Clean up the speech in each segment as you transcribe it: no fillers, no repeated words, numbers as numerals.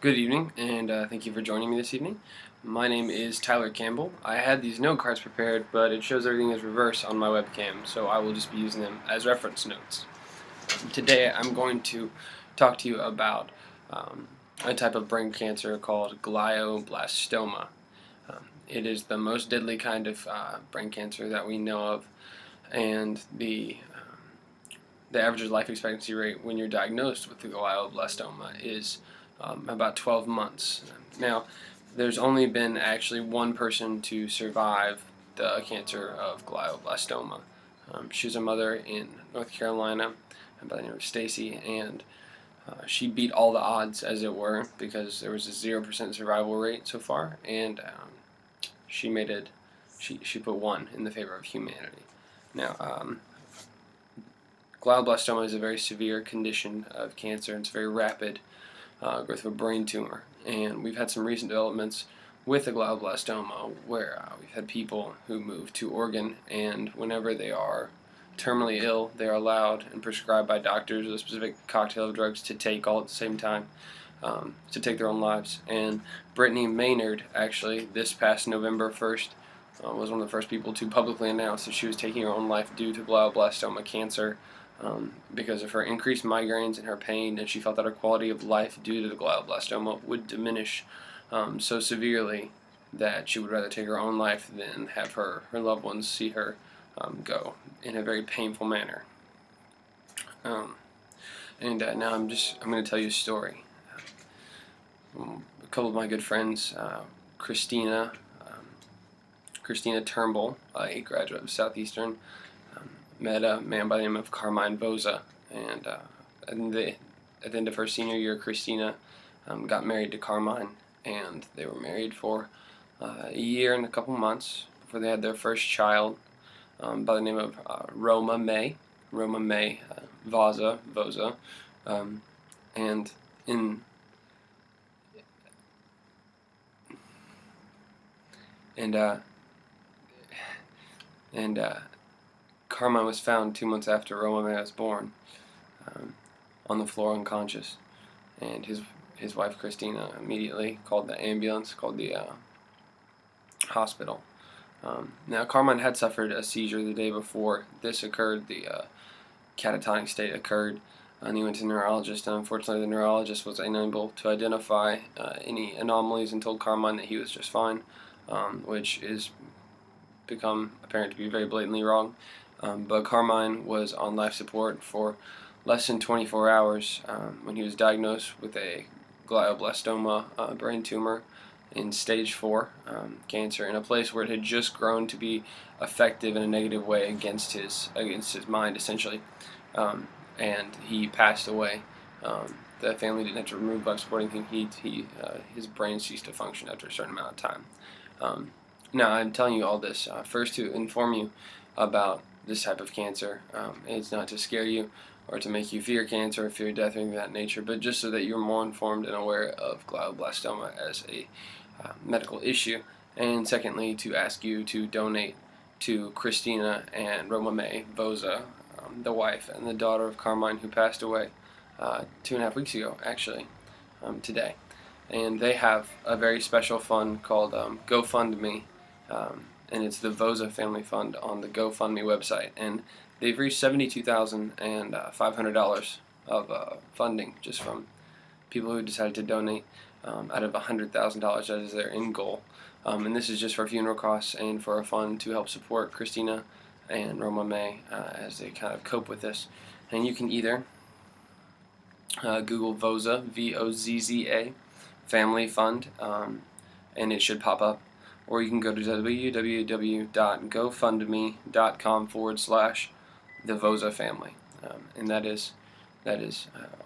Good evening, and thank you for joining me this evening. My name is Tyler Campbell. I had these note cards prepared, but it shows everything is reverse on my webcam, so I will just be using them as reference notes. Today I'm going to talk to you about a type of brain cancer called glioblastoma. It is the most deadly kind of brain cancer that we know of, and the average life expectancy rate when you're diagnosed with the glioblastoma is about 12 months. Now, there's only been actually one person to survive the cancer of glioblastoma. She was a mother in North Carolina by the name of Stacy, and she beat all the odds, as it were, because there was a 0% survival rate so far, and she made it. She put one in the favor of humanity. Now, glioblastoma is a very severe condition of cancer. It's very rapid growth of a brain tumor, and we've had some recent developments with the glioblastoma where we've had people who move to Oregon, and whenever they are terminally ill, they are allowed and prescribed by doctors a specific cocktail of drugs to take all at the same time to take their own lives. And Brittany Maynard, actually, this past November 1st, was one of the first people to publicly announce that she was taking her own life due to glioblastoma cancer. Because of her increased migraines and her pain, and she felt that her quality of life due to the glioblastoma would diminish so severely that she would rather take her own life than have her loved ones see her go in a very painful manner. Now I'm going to tell you a story. A couple of my good friends, Christina Turnbull, a graduate of Southeastern, met a man by the name of Carmine Vozza, and at the end of her senior year, Christina got married to Carmine, and they were married for a year and a couple months before they had their first child by the name of Roma May Vozza, and Carmine was found 2 months after Roma May was born, on the floor unconscious, and his wife Christina immediately called the ambulance, called the hospital. Now, Carmine had suffered a seizure the day before this occurred. The catatonic state occurred, and he went to the neurologist, and unfortunately the neurologist was unable to identify any anomalies and told Carmine that he was just fine, which is become apparent to be very blatantly wrong. But Carmine was on life support for less than 24 hours when he was diagnosed with a glioblastoma brain tumor in stage 4 cancer in a place where it had just grown to be effective in a negative way against his mind, essentially, and he passed away. The family didn't have to remove life support or anything. His brain ceased to function after a certain amount of time. Now, I'm telling you all this first to inform you about this type of cancer. It's not to scare you or to make you fear cancer or fear death or anything of that nature, but just so that you're more informed and aware of glioblastoma as a medical issue. And secondly, to ask you to donate to Christina and Roma May Vozza, the wife and the daughter of Carmine, who passed away 2.5 weeks ago, actually, today. And they have a very special fund called GoFundMe, and it's the Vozza Family Fund on the GoFundMe website, and they've reached $72,500 of funding just from people who decided to donate out of $100,000. That is their end goal, and this is just for funeral costs and for a fund to help support Christina and Roma May as they kind of cope with this. And you can either Google Vozza, V-O-Z-Z-A, Family Fund, and it should pop up. Or you can go to www.gofundme.com/the Vozza family. And that is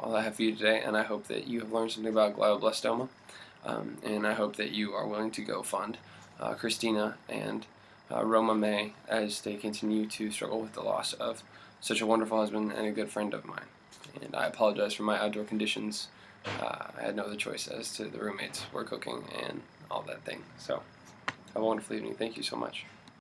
all I have for you today, and I hope that you have learned something about glioblastoma, and I hope that you are willing to go fund Christina and Roma May as they continue to struggle with the loss of such a wonderful husband and a good friend of mine. And I apologize for my outdoor conditions. I had no other choice as to the roommates were cooking and all that thing. So have a wonderful evening. Thank you so much.